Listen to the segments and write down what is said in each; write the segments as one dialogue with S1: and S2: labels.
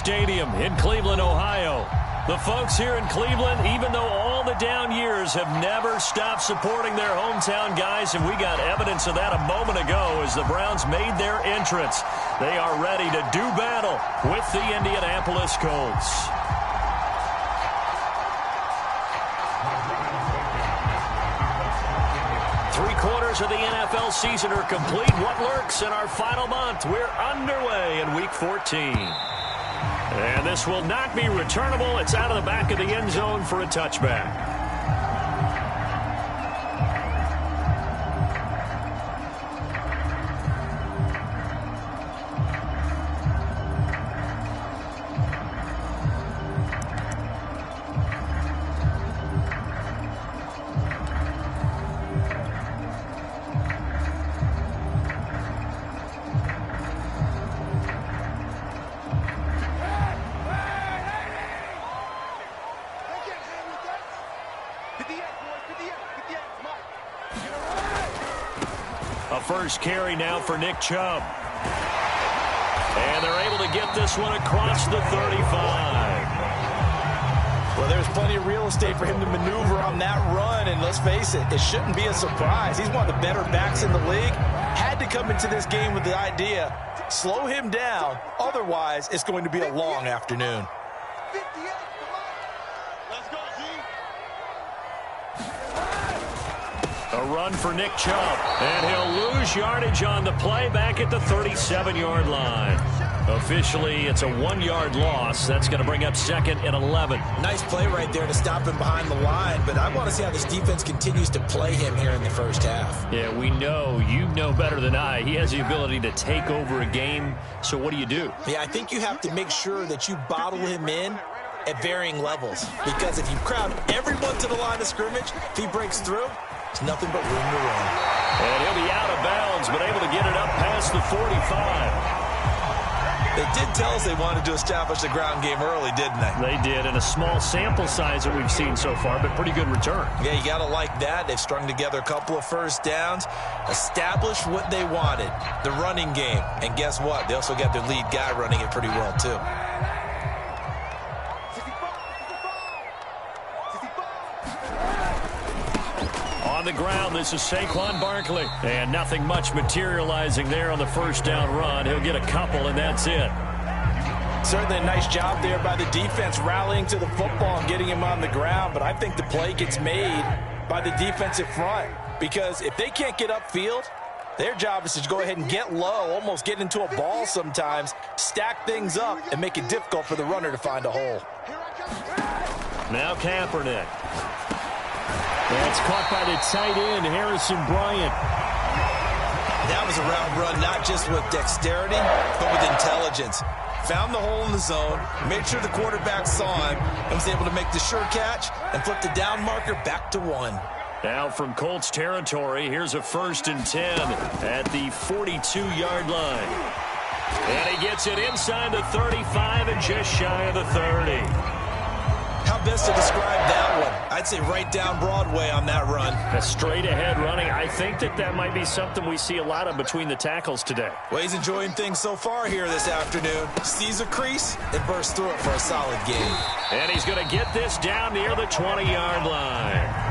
S1: Stadium in Cleveland, Ohio. The folks here in Cleveland, even though all the down years, have never stopped supporting their hometown guys, and we got evidence of that a moment ago as the Browns made their entrance. They are ready to do battle with the Indianapolis Colts. Three-quarters of the NFL season are complete. What lurks in our final month? We're underway in Week 14. And this will not be returnable. It's out of the back of the end zone for a touchback. First carry now for Nick Chubb. And they're able to get this one across the 35.
S2: Well, there's plenty of real estate for him to maneuver on that run, and let's face it, it shouldn't be a surprise. He's one of the better backs in the league. Had to come into this game with the idea, slow him down, otherwise it's going to be a long afternoon.
S1: A run for Nick Chubb, and he'll lose yardage on the play back at the 37-yard line. Officially, it's a 1-yard loss. That's going to bring up second and 11.
S3: Nice play right there to stop him behind the line, but I want to see how this defense continues to play him here in the first half.
S1: Yeah, we know. You know better than I. He has the ability to take over a game, so what do you do?
S3: Yeah, I think you have to make sure that you bottle him in at varying levels, because if you crowd everyone to the line of scrimmage, if he breaks through, it's nothing but room to run.
S1: And he'll be out of bounds, but able to get it up past the 45.
S2: They did tell us they wanted to establish the ground game early, didn't they?
S1: They did, in a small sample size that we've seen so far, but pretty good return.
S3: Yeah, you got to like that. They've strung together a couple of first downs, established what they wanted, the running game. And guess what? They also got their lead guy running it pretty well, too.
S1: On the ground, this is Saquon Barkley. And nothing much materializing there on the first down run. He'll get a couple, and that's it.
S2: Certainly a nice job there by the defense rallying to the football and getting him on the ground. But I think the play gets made by the defensive front. Because if they can't get upfield, their job is to go ahead and get low, almost get into a ball sometimes, stack things up, and make it difficult for the runner to find a hole.
S1: Now Kaepernick. That's caught by the tight end, Harrison Bryant.
S3: That was a route run, not just with dexterity, but with intelligence. Found the hole in the zone, made sure the quarterback saw him, and was able to make the sure catch and flip the down marker back to 1.
S1: Now from Colts territory, here's a 1st and 10 at the 42-yard line. And he gets it inside the 35 and just shy of the 30.
S3: How best to describe that one? I'd say right down Broadway on that run.
S1: A straight-ahead running. I think that might be something we see a lot of between the tackles today.
S3: Well, he's enjoying things so far here this afternoon. Sees a crease and bursts through it for a solid game.
S1: And he's going to get this down near the 20-yard line.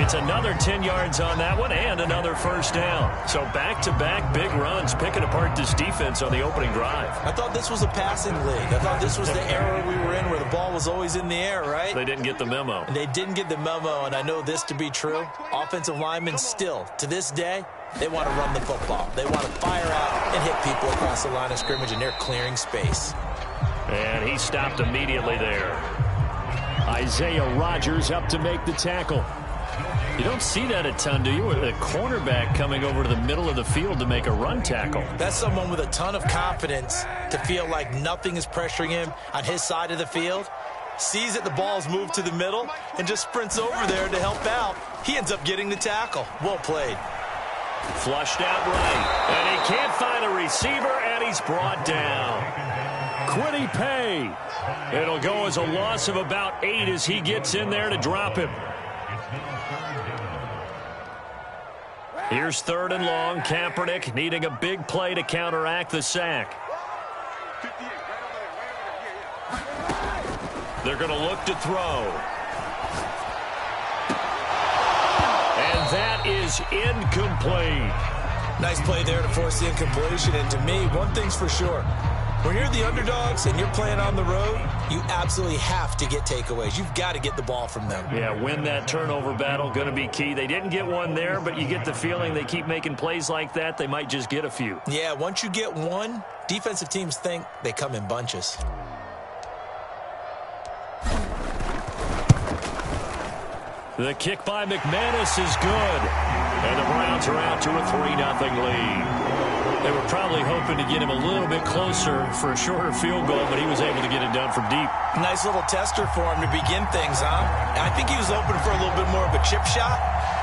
S1: It's another 10 yards on that one and another first down. So back-to-back big runs picking apart this defense on the opening drive.
S3: I thought this was a passing league. I thought this was the era we were in where the ball was always in the air, right?
S1: They didn't get the memo.
S3: And they didn't get the memo, and I know this to be true. Offensive linemen still, to this day, they want to run the football. They want to fire out and hit people across the line of scrimmage, and they're clearing space.
S1: And he stopped immediately there. Isaiah Rodgers up to make the tackle. You don't see that a ton, do you? With a cornerback coming over to the middle of the field to make a run tackle.
S3: That's someone with a ton of confidence to feel like nothing is pressuring him on his side of the field. Sees that the ball's moved to the middle and just sprints over there to help out. He ends up getting the tackle. Well played.
S1: Flushed out right. And he can't find a receiver, and he's brought down. Quiddy Pay. It'll go as a loss of about 8 as he gets in there to drop him. Here's 3rd and long. Kaepernick needing a big play to counteract the sack. They're going to look to throw. And that is incomplete.
S3: Nice play there to force the incompletion. And to me, one thing's for sure. When you're the underdogs and you're playing on the road, you absolutely have to get takeaways. You've got to get the ball from them.
S1: Yeah, win that turnover battle, going to be key. They didn't get one there, but you get the feeling they keep making plays like that, they might just get a few.
S3: Yeah, once you get one, defensive teams think they come in bunches.
S1: The kick by McManus is good. And the Browns are out to a 3-0 lead. They were probably hoping to get him a little bit closer for a shorter field goal, but he was able to get it done from deep.
S3: Nice little tester for him to begin things, huh? I think he was open for a little bit more of a chip shot.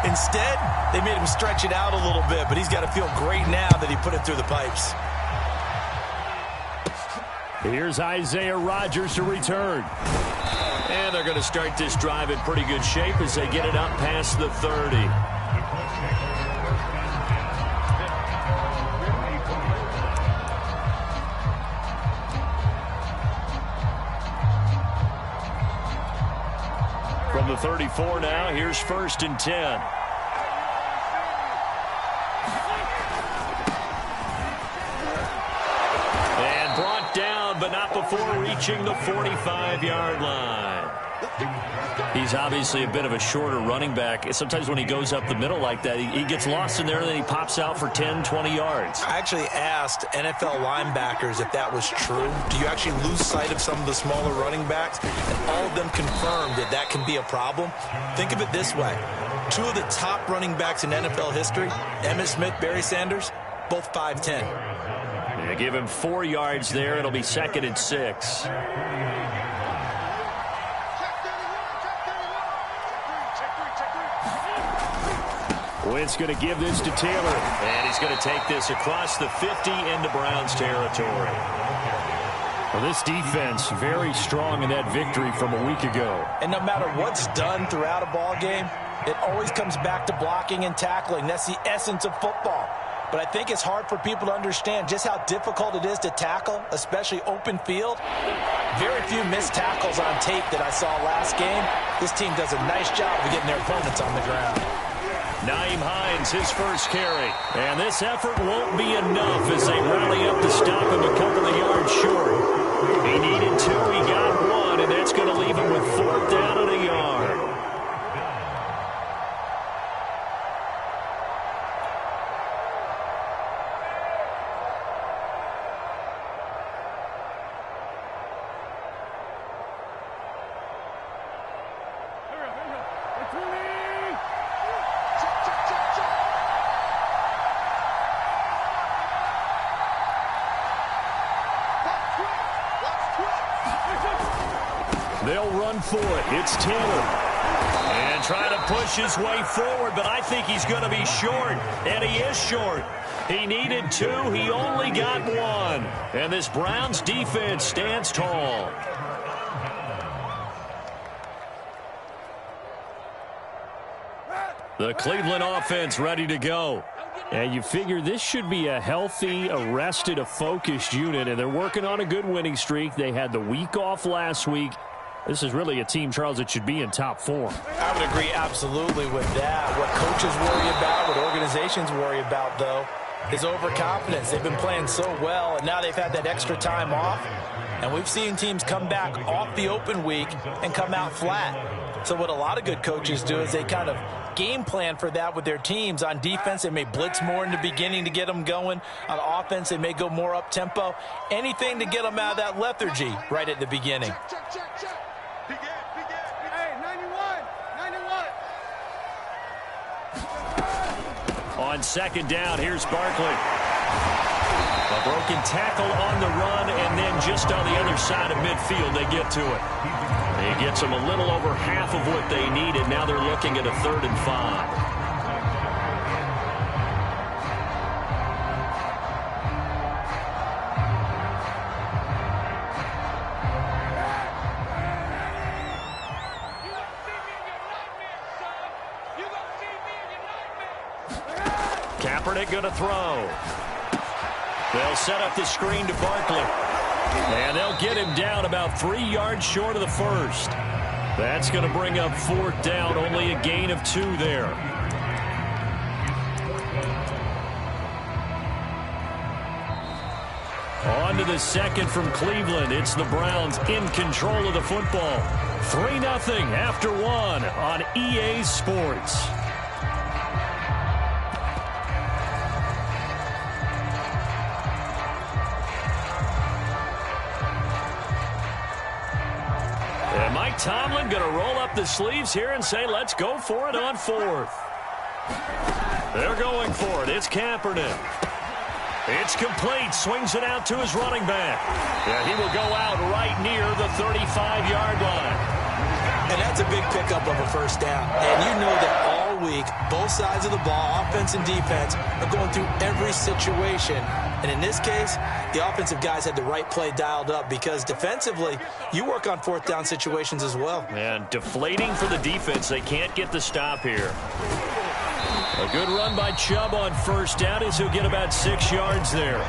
S3: Instead, they made him stretch it out a little bit, but he's got to feel great now that he put it through the pipes.
S1: Here's Isaiah Rodgers to return. And they're going to start this drive in pretty good shape as they get it up past the 30. From the 34 now, here's 1st and 10. And brought down, but not before reaching the 45-yard line. He's obviously a bit of a shorter running back. Sometimes when he goes up the middle like that, he gets lost in there, and then he pops out for 10, 20 yards.
S3: I actually asked NFL linebackers if that was true. Do you actually lose sight of some of the smaller running backs? And all of them confirmed that that can be a problem. Think of it this way. 2 of the top running backs in NFL history, Emmitt Smith, Barry Sanders, both 5'10".
S1: Yeah, give him 4 yards there. It'll be 2nd and 6. Wentz going to give this to Taylor. And he's going to take this across the 50 into Browns territory. Well, this defense very strong in that victory from a week ago.
S3: And no matter what's done throughout a ball game, it always comes back to blocking and tackling. That's the essence of football. But I think it's hard for people to understand just how difficult it is to tackle, especially open field. Very few missed tackles on tape that I saw last game. This team does a nice job of getting their opponents on the ground.
S1: Nyheim Hines, his first carry. And this effort won't be enough as they rally up to stop him a couple of yards short. He needed 2, he got 1, and that's going to leave him with 4th down and a yard. They'll run for it. It's Taylor. And trying to push his way forward, but I think he's going to be short. And he is short. He needed 2. He only got 1. And this Browns defense stands tall. The Cleveland offense ready to go. And you figure this should be a healthy, a rested, a focused unit. And they're working on a good winning streak. They had the week off last week. This is really a team, Charles, that should be in top form.
S3: I would agree absolutely with that. What coaches worry about, what organizations worry about, though, is overconfidence. They've been playing so well, and now they've had that extra time off. And we've seen teams come back off the open week and come out flat. So what a lot of good coaches do is they kind of game plan for that with their teams. On defense, they may blitz more in the beginning to get them going. On offense, they may go more up-tempo. Anything to get them out of that lethargy right at the beginning.
S1: On 2nd down, here's Barkley. A broken tackle on the run, and then just on the other side of midfield, they get to it. He gets them a little over half of what they needed. Now they're looking at a 3rd and 5. Kaepernick going to throw. They'll set up the screen to Barkley. And they'll get him down about 3 yards short of the first. That's going to bring up 4th down, only a gain of 2 there. On to the second from Cleveland. It's the Browns in control of the football. 3-0 after 1 on EA Sports. And Mike Tomlin going to roll up the sleeves here and say, let's go for it on 4th. They're going for it. It's Kaepernick. It's complete. Swings it out to his running back. Yeah, he will go out right near the 35-yard line.
S2: And that's a big pickup of a first down. And you know that all week, both sides of the ball, offense and defense, are going through every situation. And in this case, the offensive guys had the right play dialed up because defensively, you work on 4th down situations as well.
S1: And deflating for the defense. They can't get the stop here. A good run by Chubb on first down as he'll get about 6 yards there.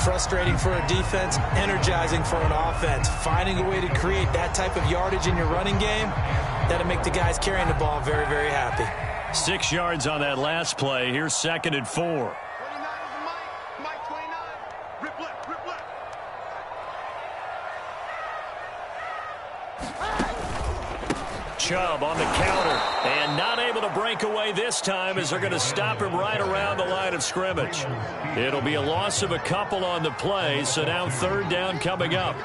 S2: Frustrating for a defense, energizing for an offense. Finding a way to create that type of yardage in your running game, that'll make the guys carrying the ball very, very happy.
S1: 6 yards on that last play. Here's 2nd and 4. Chubb on the counter and not able to break away this time as they're going to stop him right around the line of scrimmage. It'll be a loss of a couple on the play, so now 3rd down coming up.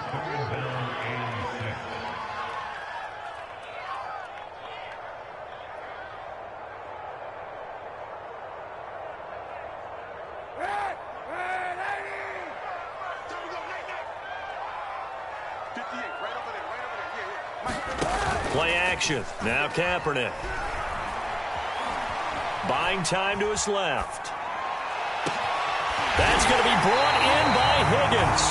S1: Play action. Now Kaepernick. Buying time to his left. That's going to be brought in by Higgins.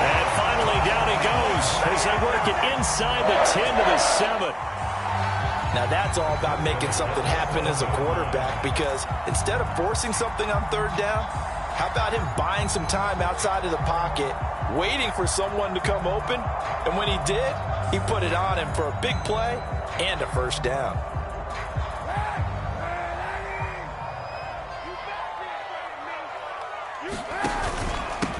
S1: And finally down he goes as they work it inside the 10 to the 7.
S2: Now that's all about making something happen as a quarterback because instead of forcing something on 3rd down, how about him buying some time outside of the pocket, waiting for someone to come open, and when he did, he put it on him for a big play and a first down.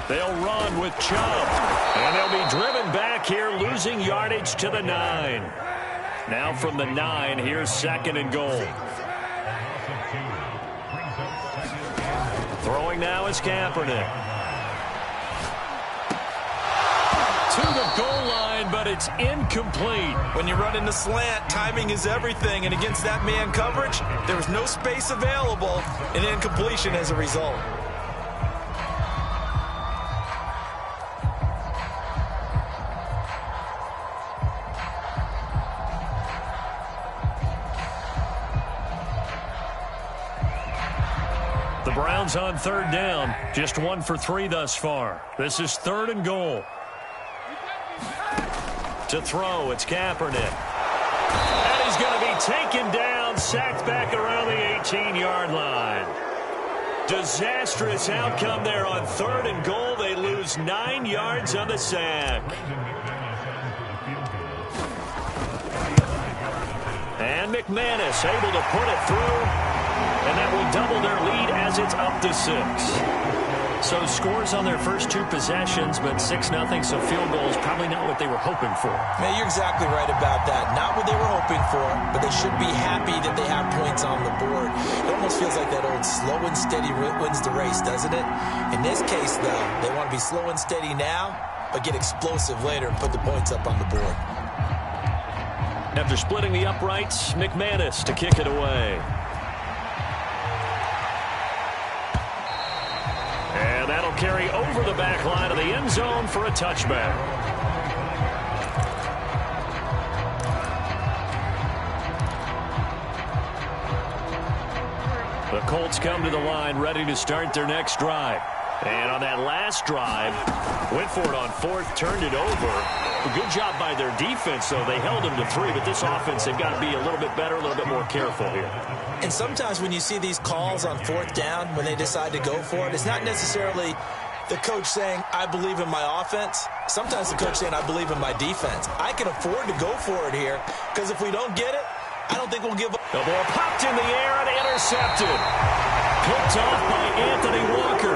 S1: They'll run with Chubb, and they'll be driven back here, losing yardage to the 9. Now from the 9, here's 2nd and goal. Throwing now is Kaepernick. To the goal line, but it's incomplete.
S2: When you run in the slant, timing is everything, and against that man coverage, there was no space available, and incompletion as a result.
S1: The Browns on 3rd down, just 1 for 3 thus far. This is 3rd and goal. To throw, it's Kaepernick. And he's going to be taken down, sacked back around the 18-yard line. Disastrous outcome there on 3rd and goal. They lose 9 yards on the sack. And McManus able to put it through. And that will double their lead as it's up to 6. So scores on their first 2 possessions, but 6-0, so field goal is probably not what they were hoping for.
S2: Man, you're exactly right about that. Not what they were hoping for, but they should be happy that they have points on the board. It almost feels like that old slow and steady wins the race, doesn't it? In this case, though, they want to be slow and steady now, but get explosive later and put the points up on the board.
S1: After splitting the uprights, McManus to kick it away. And that'll carry over the back line of the end zone for a touchback. The Colts come to the line ready to start their next drive. And on that last drive, went for it on 4th, turned it over. A good job by their defense, though. They held them to 3, but this offense, they've got to be a little bit better, a little bit more careful here.
S2: And sometimes when you see these calls on 4th down, when they decide to go for it, it's not necessarily
S3: The coach saying, I believe in my offense. Sometimes the coach saying, I believe in my defense. I can afford to go for it here because if we don't get it, I don't think we'll give up.
S1: The ball popped in the air and intercepted. Picked off by Anthony Walker.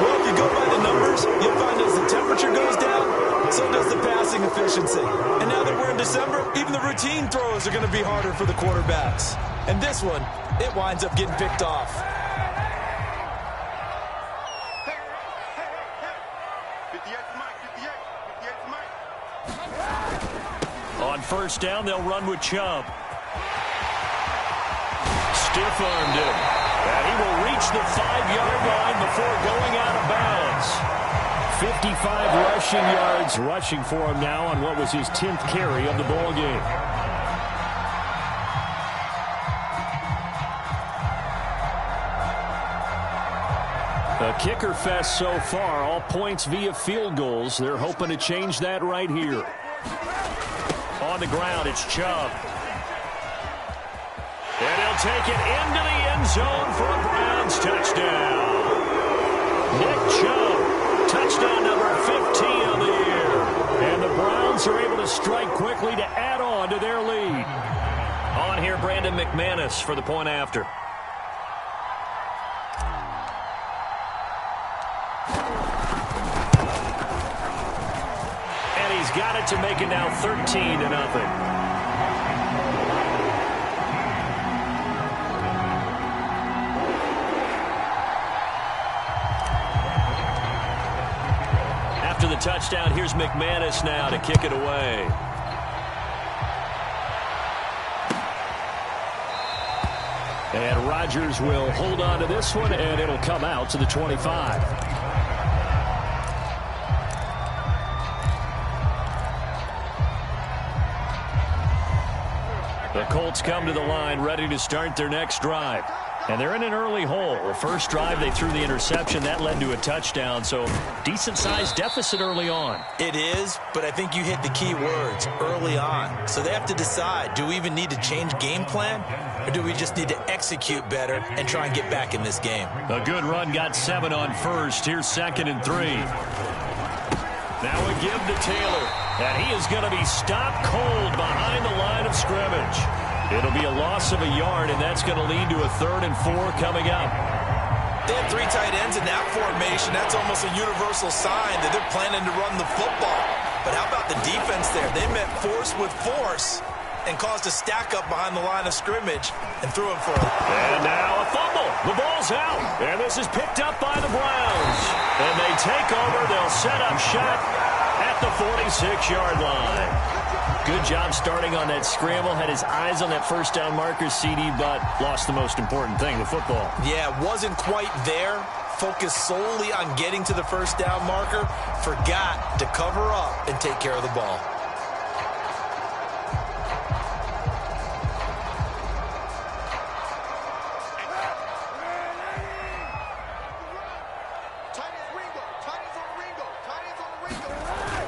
S3: Well, if you go by the numbers, you'll find as the temperature goes down, so does the passing efficiency. And now that we're in December, even the routine throws are going to be harder for the quarterbacks. And this one, it winds up getting picked off.
S1: On first down, they'll run with Chubb. Stiff-armed him. And he will reach the 5-yard line before going out of bounds. 55 rushing yards rushing for him now on what was his 10th carry of the ball game. A kicker fest so far, all points via field goals. They're hoping to change that right here. On the ground, it's Chubb. And he'll take it into the end zone for a Browns touchdown. Nick Chubb, touchdown number 15 on the year. And the Browns are able to strike quickly to add on to their lead. On here, Brandon McManus for the point after. Got it to make it now 13-0. After the touchdown, here's McManus now to kick it away. And Rodgers will hold on to this one, and it'll come out to the 25. The Colts come to the line ready to start their next drive. And they're in an early hole. The first drive, they threw the interception. That led to a touchdown, so decent-sized deficit early on.
S3: It is, but I think you hit the key words, early on. So they have to decide, do we even need to change game plan, or do we just need to execute better and try and get back in this game?
S1: A good run got 7 on first. Here's 2nd and 3. Now a give to Taylor. And he is going to be stopped cold behind the line of scrimmage. It'll be a loss of a yard, and that's going to lead to a 3rd and 4 coming up.
S3: They have 3 tight ends in that formation. That's almost a universal sign that they're planning to run the football. But how about the defense there? They met force with force and caused a stack up behind the line of scrimmage and threw him for it.
S1: And now a fumble. The ball's out. And this is picked up by the Browns. And they take over. They'll set up shop at the 46-yard line. Good job starting on that scramble. Had his eyes on that first down marker, CD, but lost the most important thing, the football.
S3: Yeah, wasn't quite there. Focused solely on getting to the first down marker. Forgot to cover up and take care of the ball.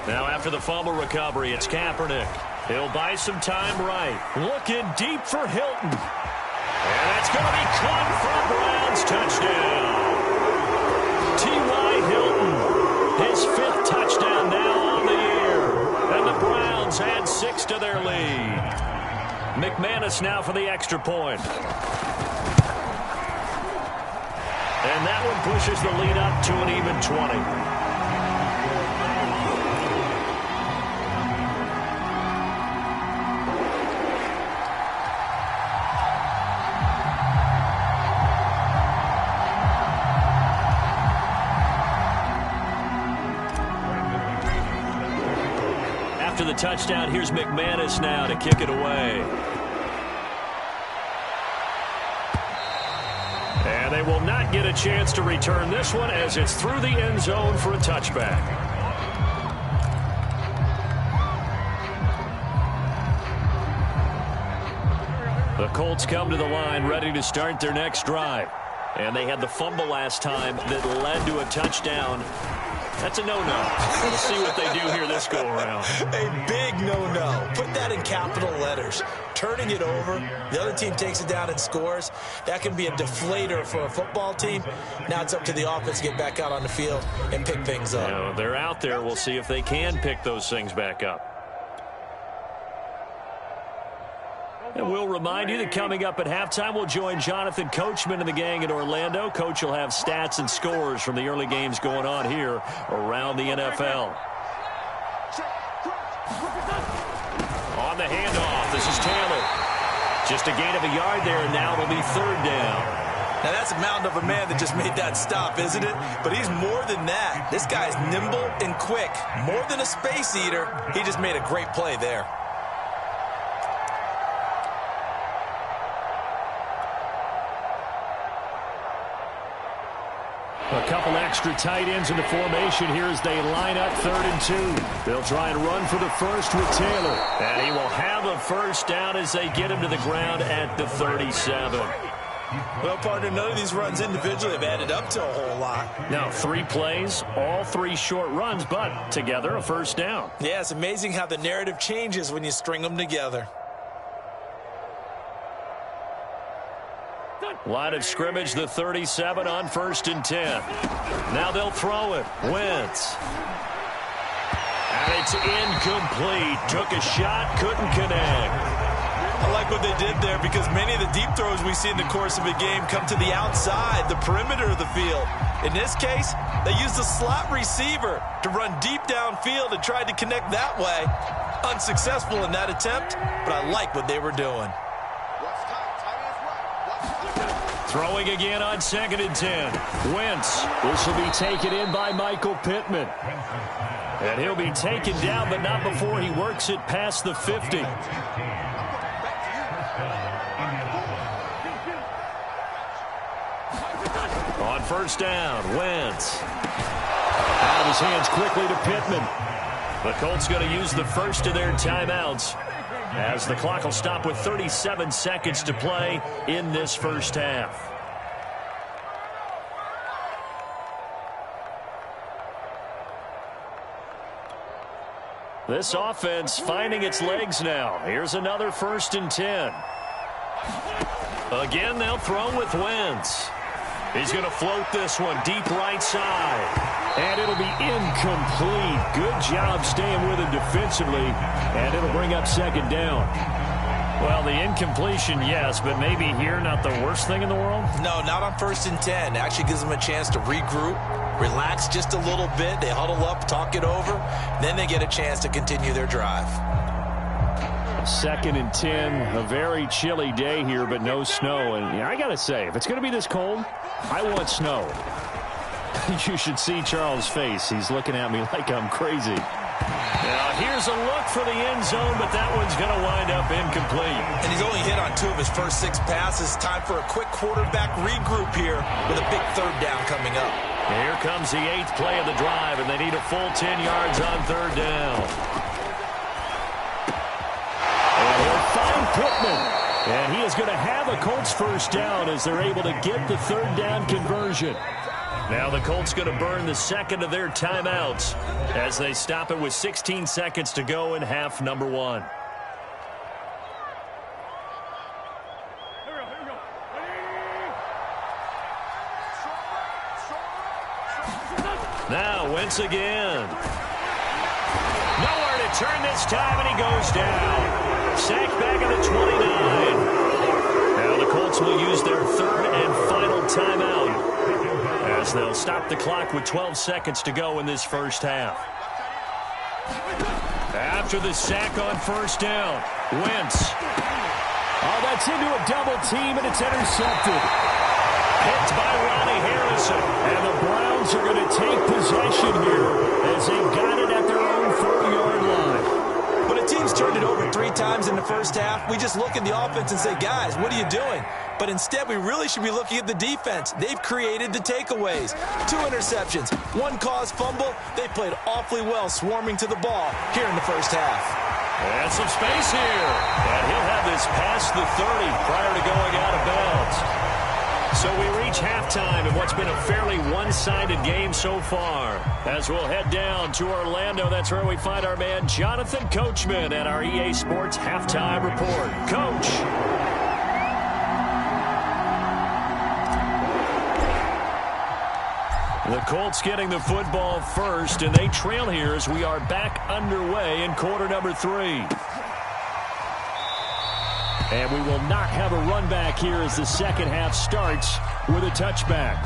S1: Now after the fumble recovery, it's Kaepernick. He'll buy some time right. Looking deep for Hilton. And that's going to be caught for a Browns touchdown. T.Y. Hilton, his 5th touchdown now on the year. And the Browns add 6 to their lead. McManus now for the extra point. And that one pushes the lead up to an even 20. After the touchdown, here's McManus now to kick it away. And they will not get a chance to return this one as it's through the end zone for a touchback. The Colts come to the line ready to start their next drive. And they had the fumble last time that led to a touchdown. That's a no-no. We'll see what they do here this go-around.
S3: A big no-no. Put that in capital letters. Turning it over, the other team takes it down and scores. That can be a deflator for a football team. Now it's up to the offense to get back out on the field and pick things up.
S1: You know, they're out there. We'll see if they can pick those things back up. And we'll remind you that coming up at halftime, we'll join Jonathan Coachman and the gang in Orlando. Coach will have stats and scores from the early games going on here around the NFL. On the handoff, this is Taylor. Just a gain of a yard there, and now it'll be third down.
S3: Now that's a mountain of a man that just made that stop, isn't it? But he's more than that. This guy's nimble and quick. More than a space eater. He just made a great play there.
S1: A couple extra tight ends in the formation here as they line up 3rd and 2. They'll try and run for the first with Taylor. And he will have a first down as they get him to the ground at the 37.
S3: Well, partner, none of these runs individually have added up to a whole lot.
S1: Now, 3 plays, all 3 short runs, but together a first down.
S3: Yeah, it's amazing how the narrative changes when you string them together.
S1: Line of scrimmage, the 37 on 1st and 10. Now they'll throw it. Wentz. And it's incomplete. Took a shot, couldn't connect.
S3: I like what they did there because many of the deep throws we see in the course of a game come to the outside, the perimeter of the field. In this case, they used a slot receiver to run deep downfield and tried to connect that way. Unsuccessful in that attempt, but I like what they were doing.
S1: Throwing again on 2nd and 10. Wentz. This will be taken in by Michael Pittman. And he'll be taken down, but not before he works it past the 50. On 1st down, Wentz. Out of his hands quickly to Pittman. The Colts going to use the first of their timeouts, as the clock will stop with 37 seconds to play in this first half. This offense finding its legs now. Here's another 1st and 10. Again, they'll throw with Wentz. He's going to float this one deep right side. And it'll be incomplete. Good job staying with it defensively. And it'll bring up 2nd down. Well, the incompletion, yes, but maybe here not the worst thing in the world?
S3: No, not on 1st and 10. It actually gives them a chance to regroup, relax just a little bit. They huddle up, talk it over. Then they get a chance to continue their drive.
S1: 2nd and 10, a very chilly day here, but no snow. And I got to say, if it's going to be this cold, I want snow. You should see Charles' face. He's looking at me like I'm crazy. Now, here's a look for the end zone, but that one's going to wind up incomplete.
S3: And he's only hit on 2 of his first 6 passes. Time for a quick quarterback regroup here with a big 3rd down coming up.
S1: Here comes the 8th play of the drive, and they need a full 10 yards on 3rd down. And he'll find Pittman. And he is going to have a Colts first down as they're able to get the 3rd down conversion. Now the Colts going to burn the 2nd of their timeouts as they stop it with 16 seconds to go in half number 1. Now Wentz again. Nowhere to turn this time, and he goes down. Sacked back at the 29. Now the Colts will use their 3rd and final timeout, as they'll stop the clock with 12 seconds to go in this first half. After the sack on 1st down, Wentz. Oh, that's into a double team, and it's intercepted. Picked by Ronnie Harrison. And the Browns are going to take possession here as they've got it at their own 4-yard line.
S3: When a team's turned it over 3 times in the first half, we just look at the offense and say, guys, what are you doing? But instead, we really should be looking at the defense. They've created the takeaways. 2 interceptions, 1 caused fumble. They played awfully well swarming to the ball here in the first half.
S1: And some space here. And he'll have this past the 30 prior to going out of bounds. So we reach halftime in what's been a fairly one-sided game so far. As we'll head down to Orlando, that's where we find our man Jonathan Coachman at our EA Sports Halftime Report. Coach. The Colts getting the football first, and they trail here as we are back underway in quarter number 3. And we will not have a run back here as the second half starts with a touchback.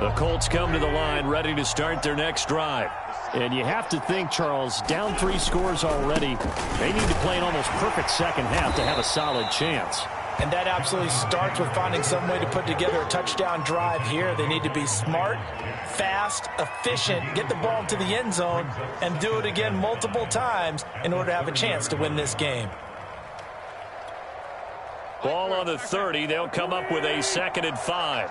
S1: The Colts come to the line ready to start their next drive. And you have to think, Charles, down 3 scores already. They need to play an almost perfect second half to have a solid chance.
S2: And that absolutely starts with finding some way to put together a touchdown drive here. They need to be smart, fast, efficient, get the ball into the end zone, and do it again multiple times in order to have a chance to win this game.
S1: Ball on the 30. They'll come up with a 2nd and 5.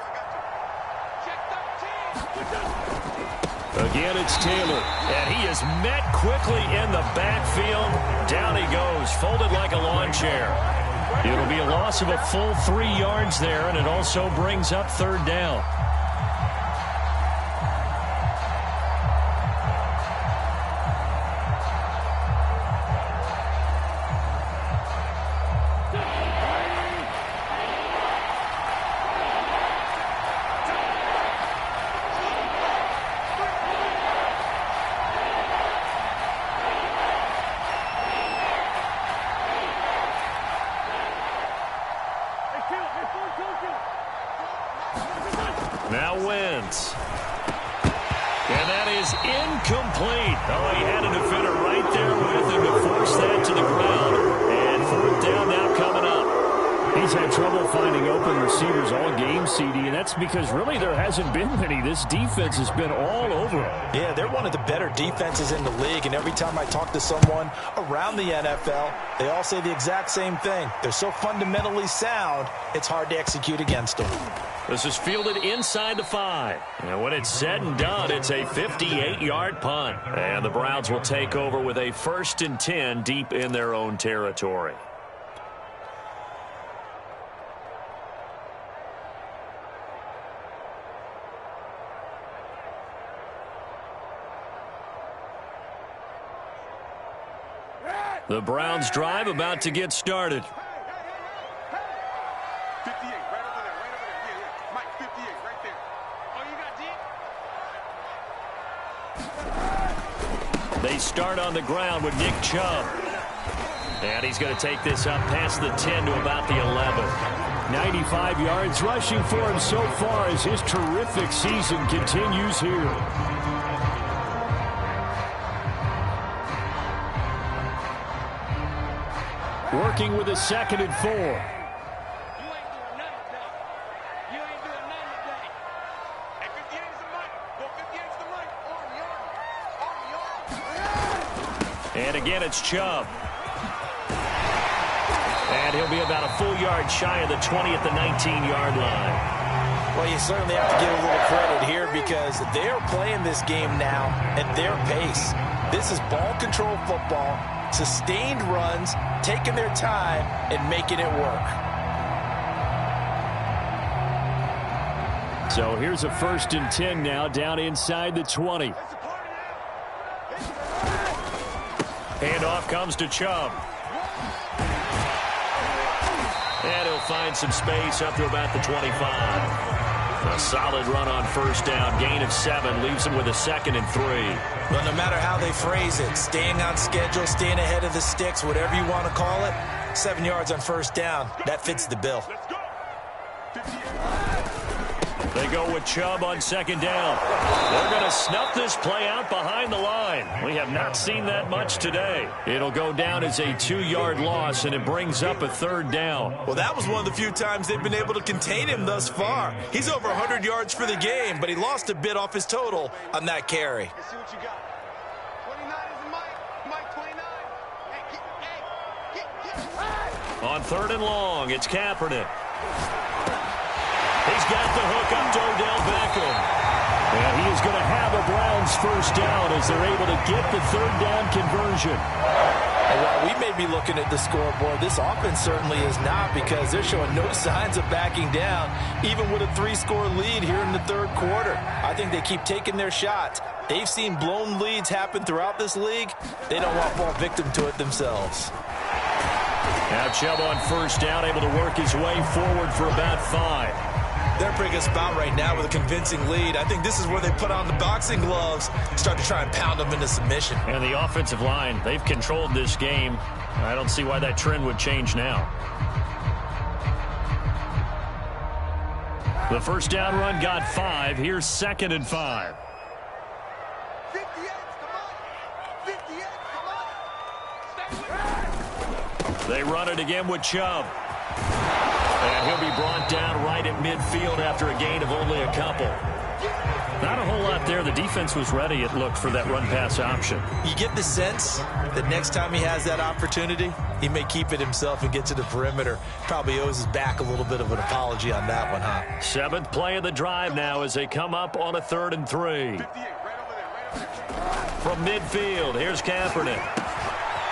S1: Again, it's Taylor, and he is met quickly in the backfield. Down he goes, folded like a lawn chair. It'll be a loss of a full 3 yards there, and it also brings up 3rd down. Now Wentz. And that is incomplete. Oh, he had a defender right there with him to force that to the ground. And 4th down now coming up. He's had trouble finding open receivers all game, CD, and that's because really there hasn't been many. This defense has been all over him.
S2: Yeah, they're one of the better defenses in the league, and every time I talk to someone around the NFL, they all say the exact same thing. They're so fundamentally sound, it's hard to execute against them.
S1: This is fielded inside the 5. And when it's said and done, it's a 58-yard punt. And the Browns will take over with a 1st and 10 deep in their own territory. The Browns drive about to get started.
S4: 58, right over there, Yeah. Mike, 58, right there. Oh, you got deep?
S1: They start on the ground with Nick Chubb. And he's going to take this up past the 10 to about the 11.
S5: 95 yards rushing for him so far as his terrific season continues here. Working with a 2nd and 4.
S1: And again, it's Chubb. And he'll be about a full yard shy of the 20 at the 19-yard line.
S2: Well, you certainly have to give a little credit here because they're playing this game now at their pace. This is ball control football, sustained runs, taking their time and making it work.
S5: So here's a 1st and 10 now down inside the 20.
S1: Handoff comes to Chubb. And he'll find some space up to about the 25. A solid run on 1st down. Gain of 7 leaves him with a 2nd and 3.
S3: Well, no matter how they phrase it, staying on schedule, staying ahead of the sticks, whatever you want to call it, 7 yards on 1st down. That fits the bill.
S1: They go with Chubb on 2nd down. They're going to snuff this play out behind the line. We have not seen that much today. It'll go down as a 2-yard loss, and it brings up a 3rd down.
S3: Well, that was one of the few times they've been able to contain him thus far. He's over 100 yards for the game, but he lost a bit off his total on that carry.
S4: Let's see what you got. 29 is Mike 29. Hey,
S1: On 3rd and long, it's Kaepernick. He's got the hook up to Odell Beckham.
S5: And he is going to have a Browns first down as they're able to get the third down conversion.
S2: And while we may be looking at the scoreboard, this offense certainly is not, because they're showing no signs of backing down, even with a 3-score lead here in the third quarter. I think they keep taking their shots. They've seen blown leads happen throughout this league. They don't want to fall victim to it themselves.
S1: Now Chubb on first down, able to work his way forward for about 5.
S3: They're in a pretty good spot right now with a convincing lead. I think this is where they put on the boxing gloves, start to try and pound them into submission.
S1: And the offensive line, they've controlled this game. I don't see why that trend would change now. The first down run got 5. Here's 2nd and 5.
S4: 58, come on. 58, come on.
S1: They run it again with Chubb. And he'll be brought down right at midfield after a gain of only a couple. Not a whole lot there. The defense was ready, it looked, for that run-pass option.
S3: You get the sense that next time he has that opportunity, he may keep it himself and get to the perimeter. Probably owes his back a little bit of an apology on that one, huh?
S1: 7th play of the drive now as they come up on a 3rd and 3.
S4: 58, right over there, right over there.
S1: From midfield, here's Kaepernick.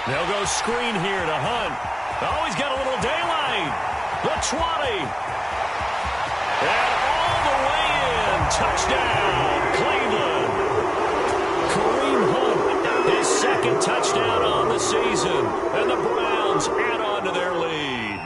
S1: They'll go screen here to Hunt. Oh, he's got a little daylight. The 20. And all the way in. Touchdown, Cleveland. Kareem Hunt, his 2nd touchdown on the season. And the Browns add on to their lead.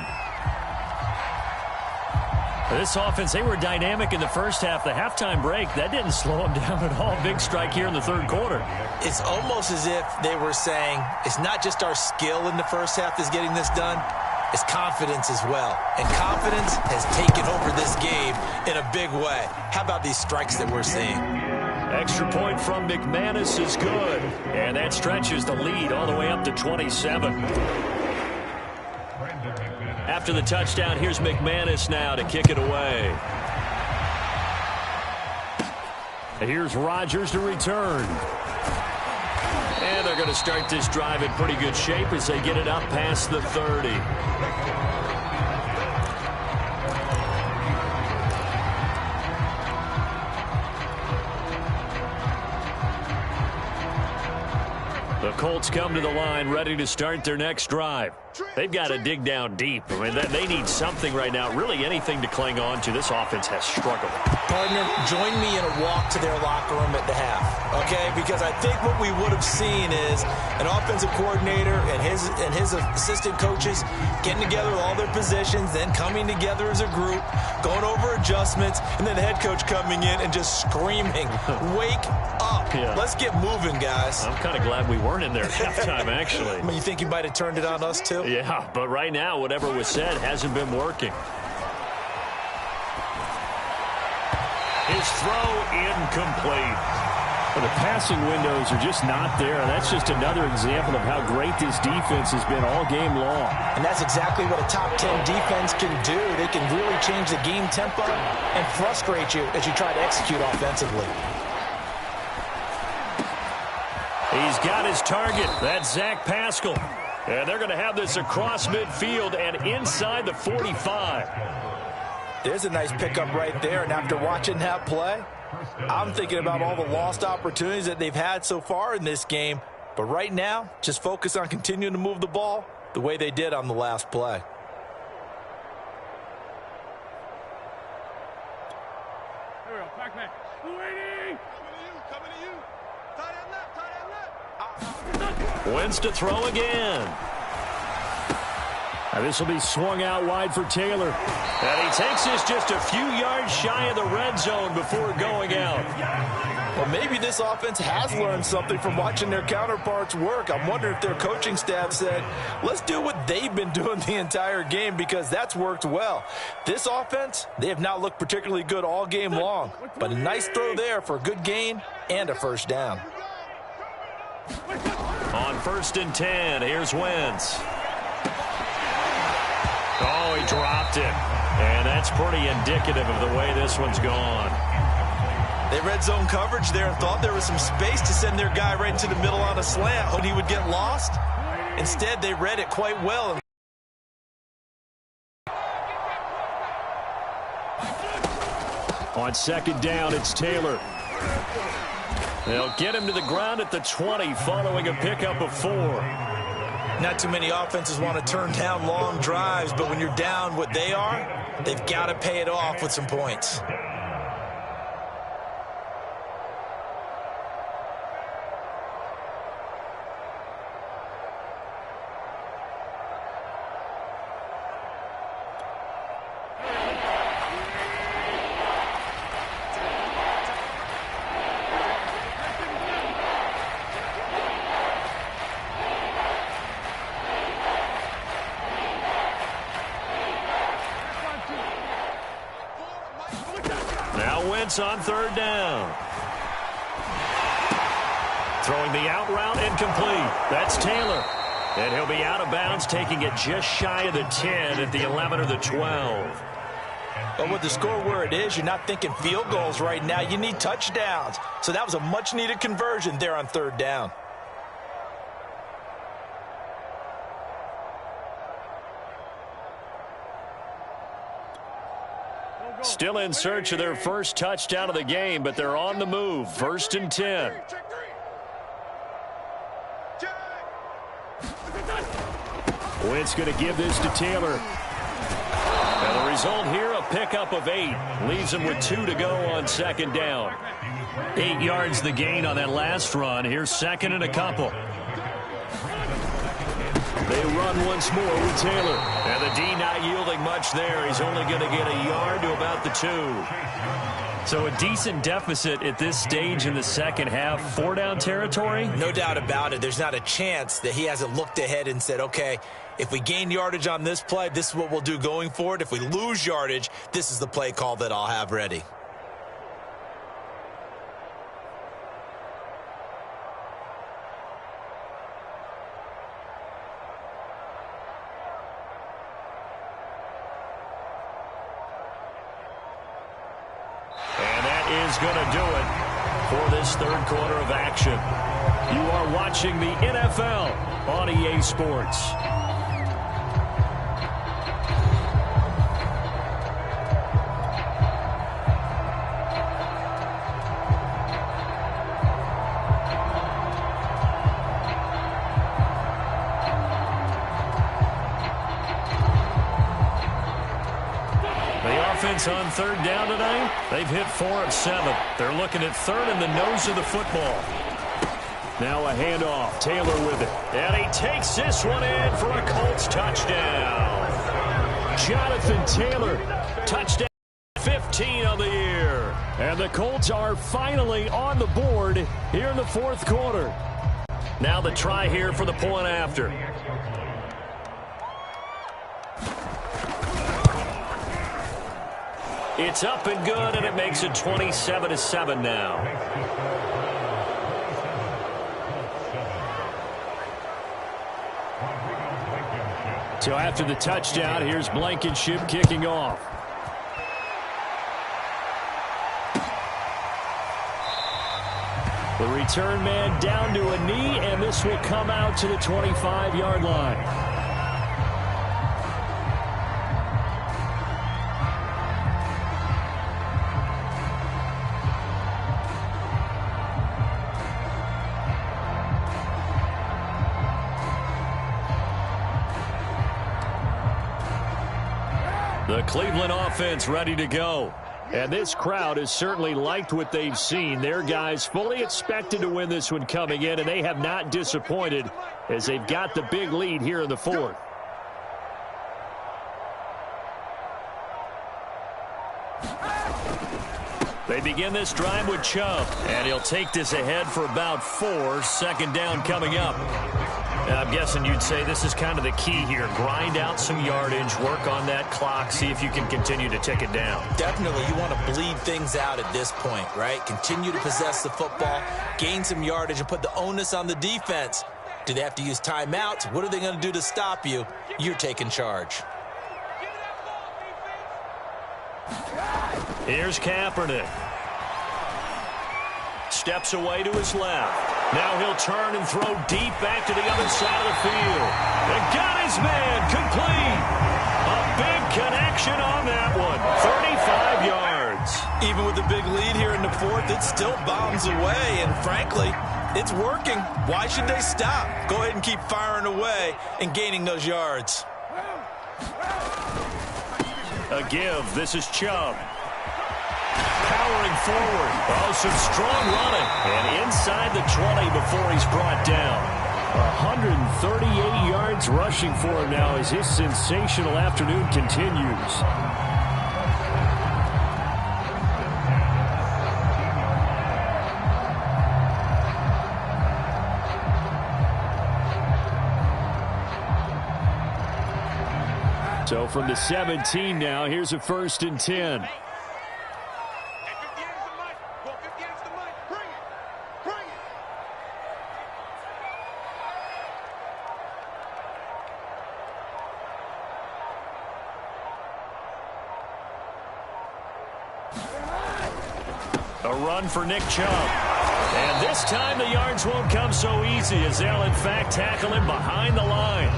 S1: This offense, they were dynamic in the first half. The halftime break, that didn't slow them down at all. Big strike here in the third quarter.
S3: It's almost as if they were saying, it's not just our skill in the first half that's getting this done. It's confidence as well. And confidence has taken over this game in a big way. How about these strikes that we're seeing?
S1: Extra point from McManus is good. And that stretches the lead all the way up to 27. After the touchdown, here's McManus now to kick it away. And here's Rodgers to return. And they're going to start this drive in pretty good shape as they get it up past the 30. The Colts come to the line ready to start their next drive. They've got to dig down deep. I mean, they need something right now, really anything to cling on to. This offense has struggled.
S3: Partner, join me in a walk to their locker room at the half, okay? Because I think what we would have seen is an offensive coordinator and his assistant coaches getting together with all their positions, then coming together as a group, going over adjustments, and then the head coach coming in and just screaming, wake up. Yeah. Let's get moving, guys.
S1: I'm kind of glad we weren't in there at halftime, actually.
S3: I mean, you think you might have turned it on us, too?
S1: Yeah, but right now, whatever was said hasn't been working. His throw incomplete.
S5: Well, the passing windows are just not there. That's just another example of how great this defense has been all game long.
S2: And that's exactly what a top 10 defense can do. They can really change the game tempo and frustrate you as you try to execute offensively.
S1: He's got his target. That's Zach Pascal. And they're going to have this across midfield and inside the 45.
S2: There's a nice pickup right there. And after watching that play, I'm thinking about all the lost opportunities that they've had so far in this game. But right now, just focus on continuing to move the ball the way they did on the last play.
S4: Here we go, back man. Waiting. Coming to you. Tight end left, tight end left.
S1: Wins to throw again.
S5: Now this will be swung out wide for Taylor.
S1: And he takes this just a few yards shy of the red zone before going out.
S2: Well, maybe this offense has learned something from watching their counterparts work. I'm wondering if their coaching staff said, let's do what they've been doing the entire game, because that's worked well. This offense, they have not looked particularly good all game long. But a nice throw there for a good gain and a first down.
S1: On 1st and 10, here's Wentz. Oh, he dropped it. And that's pretty indicative of the way this one's gone.
S3: They read zone coverage there and thought there was some space to send their guy right into the middle on a slant, hoping he would get lost. Instead, they read it quite well.
S5: On 2nd down, it's Taylor.
S1: They'll get him to the ground at the 20 following a pickup of 4.
S3: Not too many offenses want to turn down long drives, but when you're down what they are, they've got to pay it off with some points.
S1: On third down. Throwing the out route incomplete. That's Taylor. And he'll be out of bounds, taking it just shy of the 10 at the 11 or the 12.
S2: But with the score where it is, you're not thinking field goals right now. You need touchdowns. So that was a much-needed conversion there on third down.
S1: Still in search of their first touchdown of the game, but they're on the move. 1st and 10.
S5: Wentz going to give this to Taylor.
S1: And the result here, a pickup of 8. Leaves him with 2 to go on 2nd down. 8 yards the gain on that last run. Here's 2nd and a couple.
S5: They run once more with Taylor.
S1: And the D not yielding much there. He's only going to get a yard to about the 2. So a decent deficit at this stage in the second half. 4-down territory?
S3: No doubt about it. There's not a chance that he hasn't looked ahead and said, okay, if we gain yardage on this play, this is what we'll do going forward. If we lose yardage, this is the play call that I'll have ready.
S1: Is going to do it for this third quarter of action. You are watching the NFL on EA Sports. On third down tonight, they've hit 4 of 7. They're looking at third in the nose of the football.
S5: Now a handoff. Taylor with it.
S1: And he takes this one in for a Colts touchdown.
S5: Jonathan Taylor.
S1: Touchdown 15 on the year.
S5: And the Colts are finally on the board here in the fourth quarter.
S1: Now the try here for the point after. It's up and good, and it makes it 27-7 now.
S5: So after the touchdown, here's Blankenship kicking off. The return man down to a knee, and this will come out to the 25-yard line.
S1: The Cleveland offense ready to go.
S5: And this crowd has certainly liked what they've seen. Their guys fully expected to win this one coming in, and they have not disappointed as they've got the big lead here in the fourth.
S1: They begin this drive with Chubb, and he'll take this ahead for about 4. 2nd down coming up. And I'm guessing you'd say this is kind of the key here. Grind out some yardage, work on that clock, see if you can continue to tick it down.
S3: Definitely, you want to bleed things out at this point, right? Continue to possess the football, gain some yardage, and put the onus on the defense. Do they have to use timeouts? What are they going to do to stop you? You're taking charge.
S1: Here's Kaepernick. Steps away to his left. Now he'll turn and throw deep back to the other side of the field. And got his man complete. A big connection on that one. 35 yards.
S3: Even with a big lead here in the fourth, it still bombs away, and frankly, it's working. Why should they stop? Go ahead and keep firing away and gaining those yards.
S1: A give. This is Chubb. Powering forward. Oh, some strong running. And inside the 20 before he's brought down.
S5: 138 yards rushing for him now as his sensational afternoon continues. So from the 17 now, here's a 1st and 10.
S1: A run for Nick Chubb. And this time the yards won't come so easy as they'll in fact tackle him behind the line.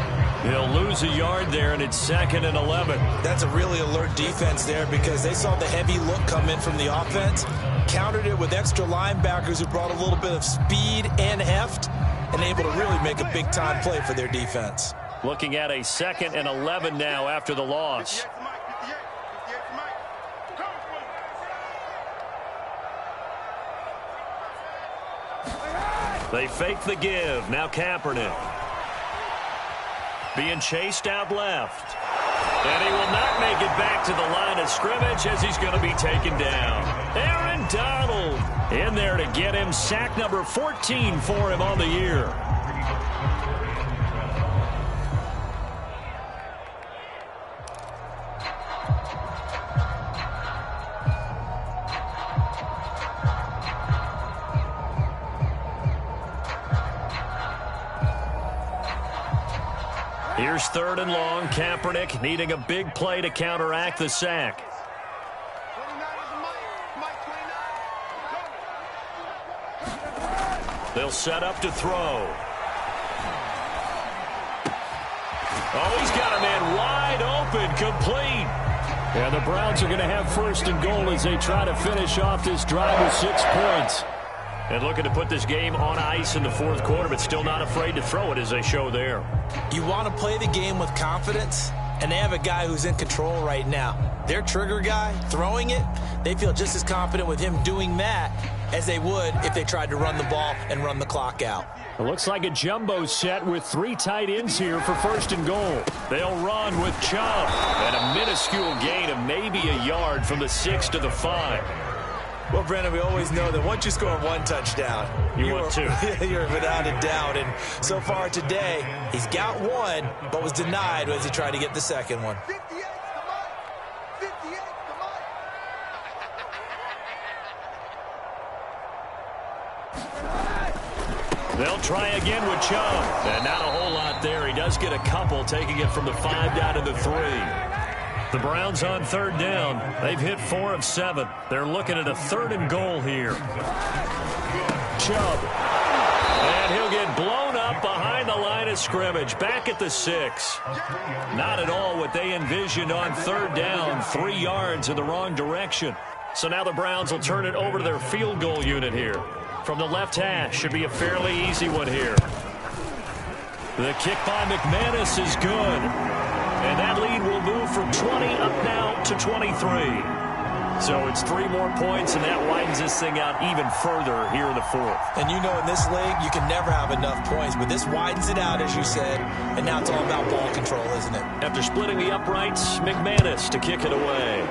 S1: He'll lose a yard there, and it's 2nd and 11.
S3: That's a really alert defense there because they saw the heavy look come in from the offense, countered it with extra linebackers who brought a little bit of speed and heft, and able to really make a big-time play for their defense.
S1: Looking at a 2nd and 11 now after the loss. They fake the give. Now Kaepernick. Being chased out left. And he will not make it back to the line of scrimmage as he's going to be taken down. Aaron Donald in there to get him. Sack number 14 for him on the year. Here's 3rd and long. Kaepernick needing a big play to counteract the sack. They'll set up to throw. Oh, he's got a man wide open, complete.
S5: And the Browns are going to have 1st and goal as they try to finish off this drive with 6 points.
S1: And looking to put this game on ice in the 4th quarter, but still not afraid to throw it as they show there.
S3: You want to play the game with confidence, and they have a guy who's in control right now. Their trigger guy, throwing it, they feel just as confident with him doing that as they would if they tried to run the ball and run the clock out.
S5: It looks like a jumbo set with 3 tight ends here for 1st and goal.
S1: They'll run with Chubb. And a minuscule gain of maybe a yard from the 6 to the 5.
S3: Well, Brandon, we always know that once you score 1 touchdown,
S1: you want 2.
S3: You're without a doubt. And so far today, he's got 1, but was denied as he tried to get the 2nd one.
S1: They'll try again with Chubb. And not a whole lot there. He does get a couple, taking it from the 5 down to the 3. The Browns on 3rd down. They've hit 4 of 7. They're looking at a 3rd and goal here. Chubb. And he'll get blown up behind the line of scrimmage. Back at the 6. Not at all what they envisioned on 3rd down. 3 yards in the wrong direction. So now the Browns will turn it over to their field goal unit here. From the left hash, should be a fairly easy one here. The kick by McManus is good. And that lead will move from 20 up now to 23. So it's 3 more points, and that widens this thing out even further here in the 4th.
S3: And you know in this league, you can never have enough points, but this widens it out, as you said, and now it's all about ball control, isn't it?
S1: After splitting the uprights, McManus to kick it away.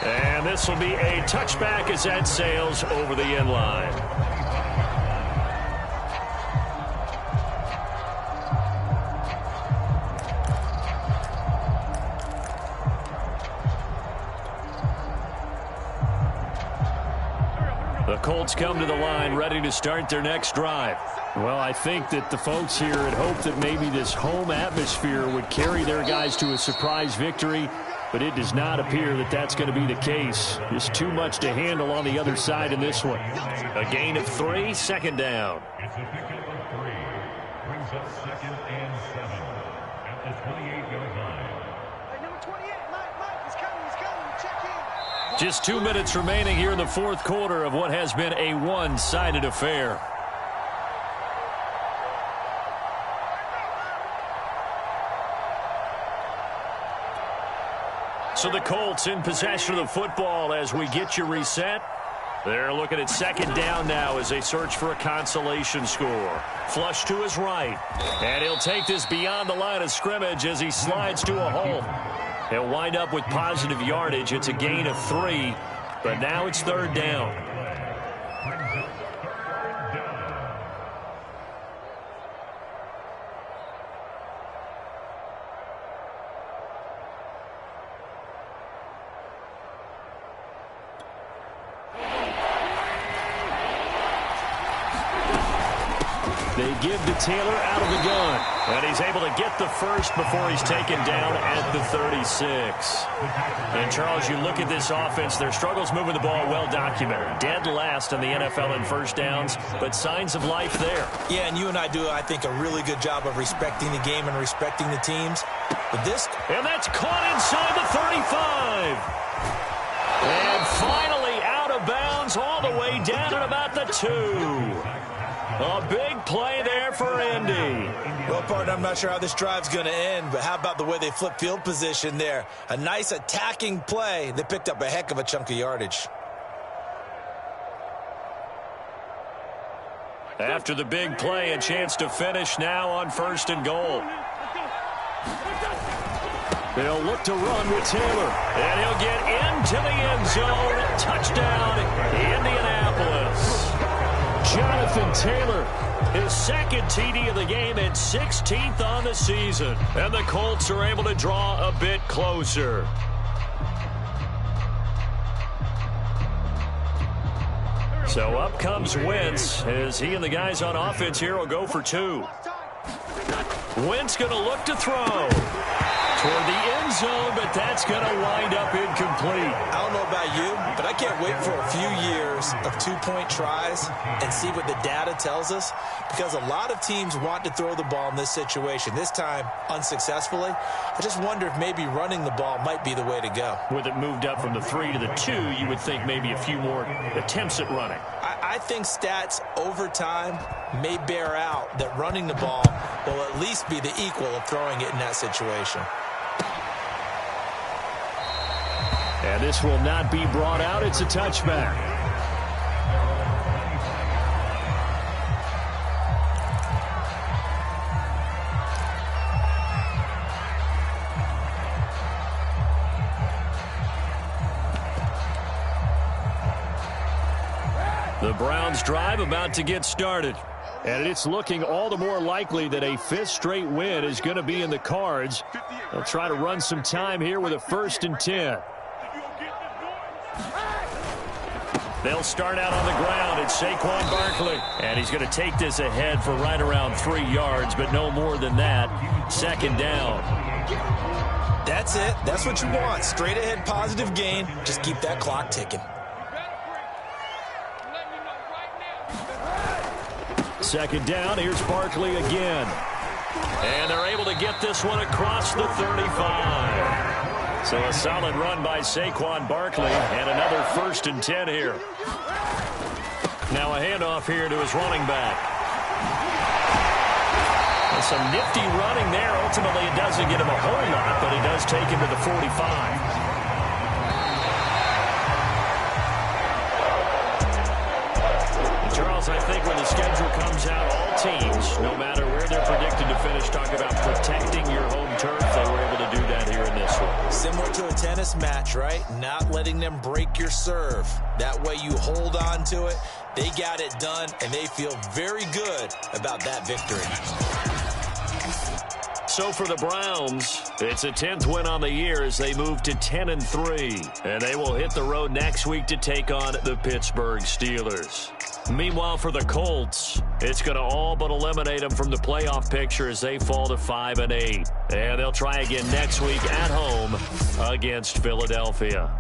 S1: And this will be a touchback as that sails over the end line. The Colts come to the line ready to start their next drive.
S5: Well, I think that the folks here had hoped that maybe this home atmosphere would carry their guys to a surprise victory, but it does not appear that that's going to be the case. Just too much to handle on the other side in this one.
S1: A gain of 3, 2nd down.
S4: It's a pickup of 3. Brings up 2nd and 7 at the 28-yard line.
S6: Hey, number 28, Mike,
S1: Just 2 minutes remaining here in the fourth quarter of what has been a one-sided affair. So the Colts in possession of the football as we get you reset. They're looking at second down now as they search for a consolation score. Flush to his right. And he'll take this beyond the line of scrimmage as he slides to a hole. He'll wind up with positive yardage. It's a gain of 3, but now it's third down. They give to Taylor out of the gun. And he's able to get the first before he's taken down at the 36. And, Charles, you look at this offense, their struggles moving the ball well documented. Dead last in the NFL in first downs, but signs of life there.
S3: Yeah, and you and I do, I think, a really good job of respecting the game and respecting the teams. But this...
S1: And that's caught inside the 35. And finally out of bounds all the way down at about the 2. A big play there for Indy.
S3: Well, partner, I'm not sure how this drive's going to end, but how about the way they flip field position there? A nice attacking play. They picked up a heck of a chunk of yardage.
S1: After the big play, a chance to finish now on first and goal. They'll look to run with Taylor. And he'll get into the end zone. Touchdown, Indianapolis. Jonathan Taylor, his second TD of the game and 16th on the season. And the Colts are able to draw a bit closer. So up comes Wentz as he and the guys on offense here will go for 2. Wentz going to look to throw toward the end zone, but that's going to wind up incomplete.
S3: I don't know about you, but I can't wait for a few years of two-point tries and see what the data tells us, because a lot of teams want to throw the ball in this situation. This time, unsuccessfully. I just wonder if maybe running the ball might be the way to go.
S1: With it moved up from the 3 to the 2, you would think maybe a few more attempts at running.
S3: I think stats over time may bear out that running the ball will at least be the equal of throwing it in that situation.
S5: And this will not be brought out. It's a touchback.
S1: The Browns drive about to get started.
S5: And it's looking all the more likely that a 5th straight win is going to be in the cards. They'll try to run some time here with a 1st and 10.
S1: They'll start out on the ground. It's Saquon Barkley. And he's going to take this ahead for right around 3 yards, but no more than that. Second down.
S3: That's it. That's what you want. Straight ahead positive gain. Just keep that clock ticking.
S1: Second down. Here's Barkley again. And they're able to get this one across the 35. So a solid run by Saquon Barkley and another 1st and 10 here. Now a handoff here to his running back. And some nifty running there. Ultimately, it doesn't get him a whole lot, but he does take him to the 45. Charles, I think when the schedule comes out, all teams, no matter where they're predicted to finish, talk about protecting your home turf. They were able to do that here in this one.
S3: Similar to a tennis match, right? Not letting them break your serve. That way you hold on to it. They got it done, and they feel very good about that victory.
S1: So for the Browns, it's a 10th win on the year as they move to 10-3. And they will hit the road next week to take on the Pittsburgh Steelers. Meanwhile, for the Colts, it's going to all but eliminate them from the playoff picture as they fall to 5-8. And they'll try again next week at home against Philadelphia.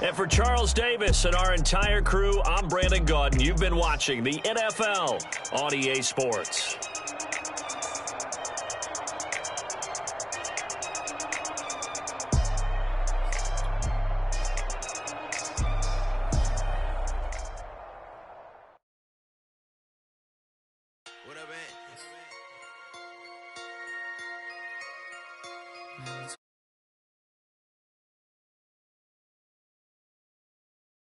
S1: And for Charles Davis and our entire crew, I'm Brandon Gaudin. You've been watching the NFL on EA Sports.